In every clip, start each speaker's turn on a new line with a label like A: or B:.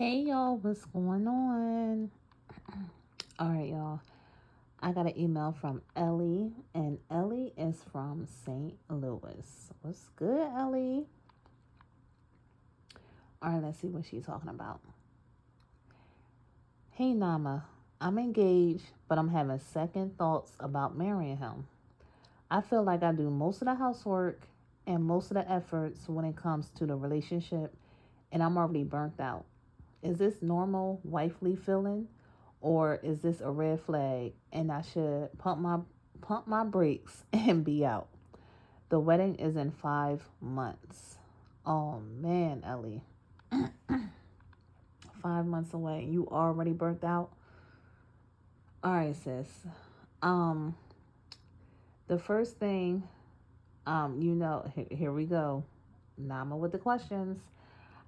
A: Hey y'all, what's going on? All right, y'all. I got an email from Ellie, and Ellie is from St. Louis. What's good, Ellie? All right, let's see what she's talking about. Hey, Nama, I'm engaged, but I'm having second thoughts about marrying him. I feel like I do most of the housework and most of the efforts when it comes to the relationship, and I'm already burnt out. Is this normal wifely feeling, or is this a red flag and I should pump my brakes and be out? The wedding is in 5 months. Oh man, Ellie. 5 months away. You already burnt out? All right, sis. Um, the first thing, here we go. Nama with the questions.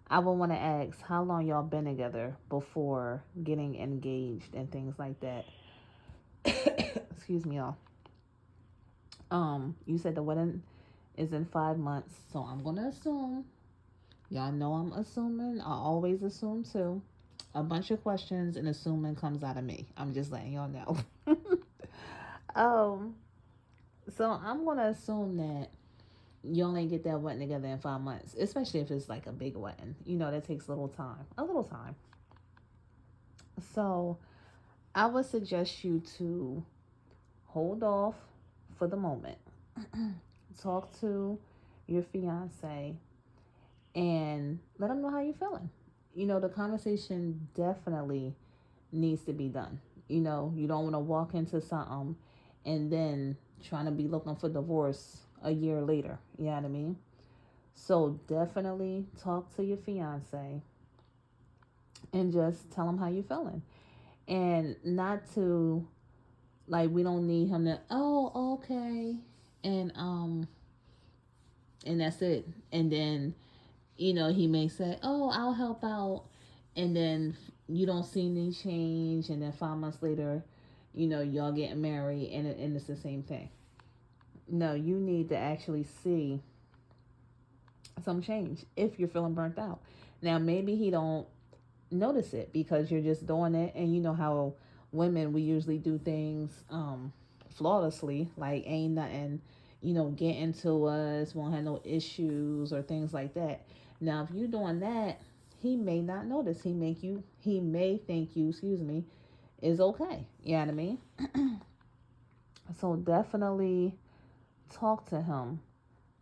A: I would want to ask how long y'all been together before getting engaged and things like that. Excuse me, y'all. You said the wedding is in 5 months, so I'm gonna assume. Y'all know I'm assuming. I always assume too. A bunch of questions and assuming comes out of me. I'm just letting y'all know. um, so I'm gonna assume that you only get that wedding together in 5 months, especially if it's like a big wedding. That takes a little time. A little time. So I would suggest you to hold off for the moment. Talk to your fiance and let him know how you're feeling. The conversation definitely needs to be done. You don't want to walk into something and then trying to be looking for divorce a year later. You know what I mean? So definitely talk to your fiance and just tell him how you're feeling. And not to, like, we don't need him to, oh, okay. And and that's it. And then he may say, oh, I'll help out. And then you don't see any change. And then 5 months later, y'all getting married and it's the same thing. No, you need to actually see some change if you're feeling burnt out. Now, maybe he don't notice it because you're just doing it. And you know how women, we usually do things flawlessly, like ain't nothing, getting to us, won't have no issues or things like that. Now, if you're doing that, he may not notice. He may think you, excuse me, is okay. You know what I mean? So definitely talk to him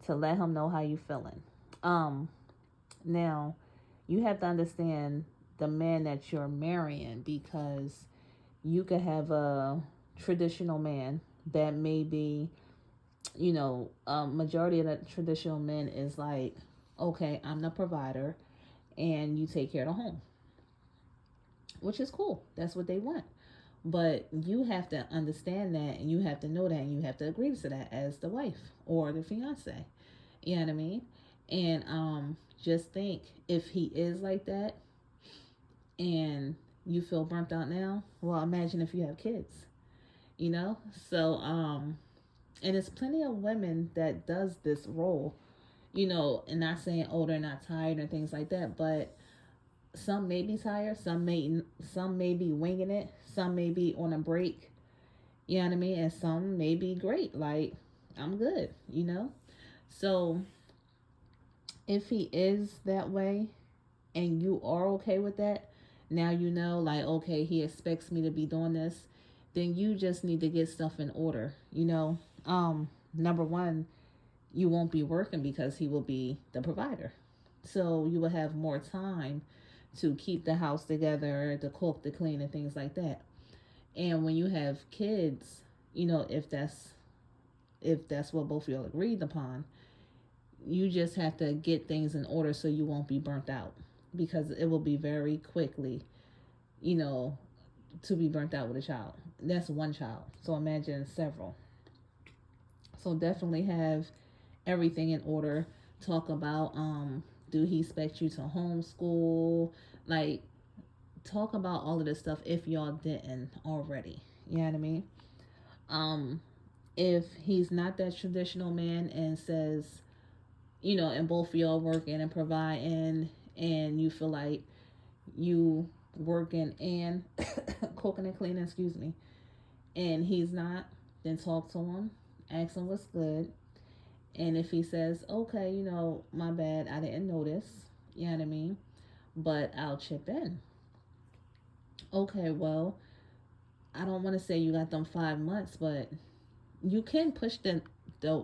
A: to let him know how you feeling. Um, Now you have to understand the man that you're marrying, because you could have a traditional man that may be, majority of the traditional men is like, okay, I'm the provider and you take care of the home, which is cool. That's what they want. But you have to understand that, and you have to know that, and you have to agree to that as the wife or the fiance. You know what I mean? And just think, if he is like that and you feel burnt out now, well, imagine if you have kids, you know? So, and there's plenty of women that does this role, and not saying, oh, they're not tired and things like that, but some may be tired, some may be winging it, some may be on a break, you know what I mean? And some may be great, like, I'm good. So if he is that way and you are okay with that, now like, okay, he expects me to be doing this, then you just need to get stuff in order. Number one, you won't be working because he will be the provider. So you will have more time to keep the house together, to cook, to clean, and things like that. And when you have kids, if that's what both of y'all agreed upon, you just have to get things in order so you won't be burnt out, because it will be very quickly, you know, to be burnt out with a child. That's one child. So imagine several. So definitely have everything in order. Talk about, do he expect you to homeschool? Like, talk about all of this stuff if y'all didn't already. You know what I mean? Um, if he's not that traditional man and says, and both of y'all working and providing, and you feel like you working and cooking and cleaning, excuse me, and he's not, then talk to him, ask him what's good. And if he says, okay, my bad, I didn't notice, you know what I mean? But I'll chip in. Okay, well, I don't want to say you got them 5 months, but you can push the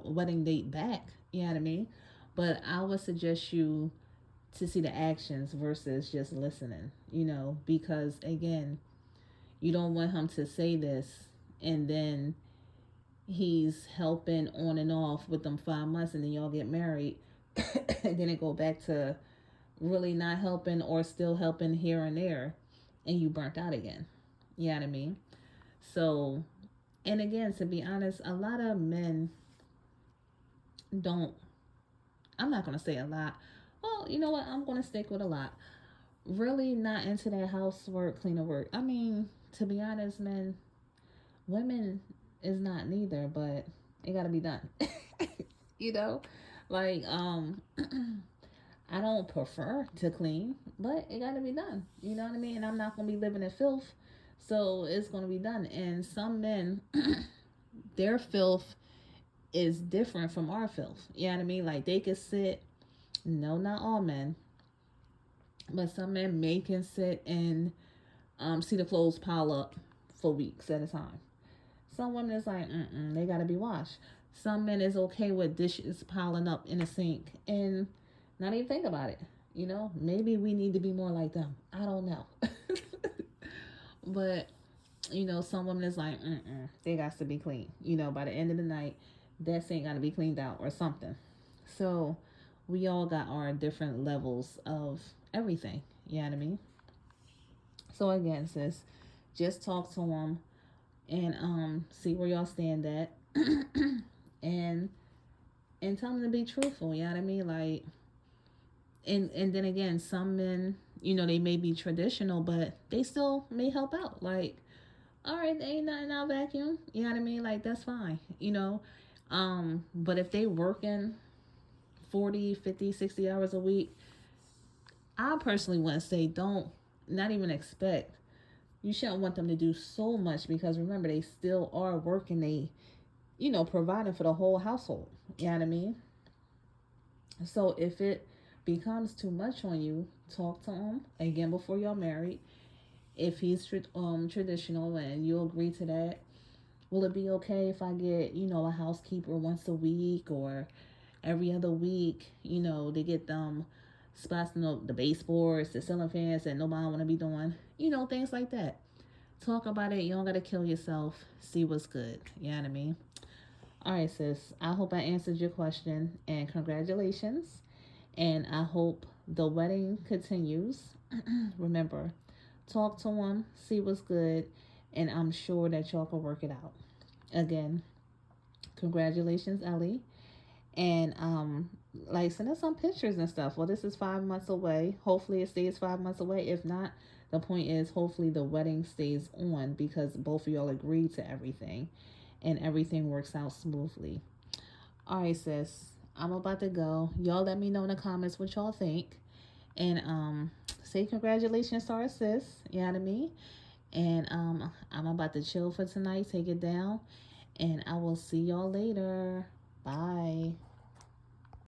A: wedding date back, you know what I mean? But I would suggest you to see the actions versus just listening, because again, you don't want him to say this and then he's helping on and off with them 5 months and then y'all get married and then it go back to really not helping or still helping here and there and you burnt out again. You know what I mean? So, and again, to be honest, a lot of men don't, I'm not going to say a lot. Well, you know what? I'm going to stick with a lot. Really not into that housework, cleaner work. I mean, to be honest, men, women is not neither, but it got to be done. you know? Like, I don't prefer to clean, but it got to be done. You know what I mean? And I'm not going to be living in filth. So it's going to be done. And some men, their filth is different from our filth. You know what I mean? Like they could sit, no, not all men, but some men may can sit and see the clothes pile up for weeks at a time. Some women is like, they got to be washed. Some men is okay with dishes piling up in a sink and not even think about it. Maybe we need to be more like them. I don't know. But, some women is like, they got to be clean. By the end of the night, that sink got to be cleaned out or something. So, we all got our different levels of everything. You know what I mean? So, again, sis, just talk to them and see where y'all stand at. and tell them to be truthful. You know what I mean? Like, and then again, some men, they may be traditional, but they still may help out. Like, all right, there ain't nothing, I'll vacuum. You know what I mean? Like, that's fine, But if they working 40, 50, 60 hours a week, I personally wouldn't say not even expect. You shouldn't want them to do so much because remember, they still are working. They, providing for the whole household. You know what I mean? So if it becomes too much on you, talk to him again before y'all married. If he's traditional and you agree to that, will it be okay if I get, a housekeeper once a week or every other week? They get them spots in the baseboards, the ceiling fans that nobody want to be doing. Things like that. Talk about it. You don't got to kill yourself. See what's good. You know what I mean? All right, sis. I hope I answered your question and congratulations. And I hope the wedding continues. Remember, talk to them, see what's good, and I'm sure that y'all can work it out. Again, congratulations, Ellie. And send us some pictures and stuff. Well, this is 5 months away. Hopefully it stays 5 months away. If not, the point is hopefully the wedding stays on because both of y'all agree to everything and everything works out smoothly. All right, sis. I'm about to go. Y'all let me know in the comments what y'all think. And say congratulations to our sis. You know what I mean? And I'm about to chill for tonight, take it down. And I will see y'all later. Bye.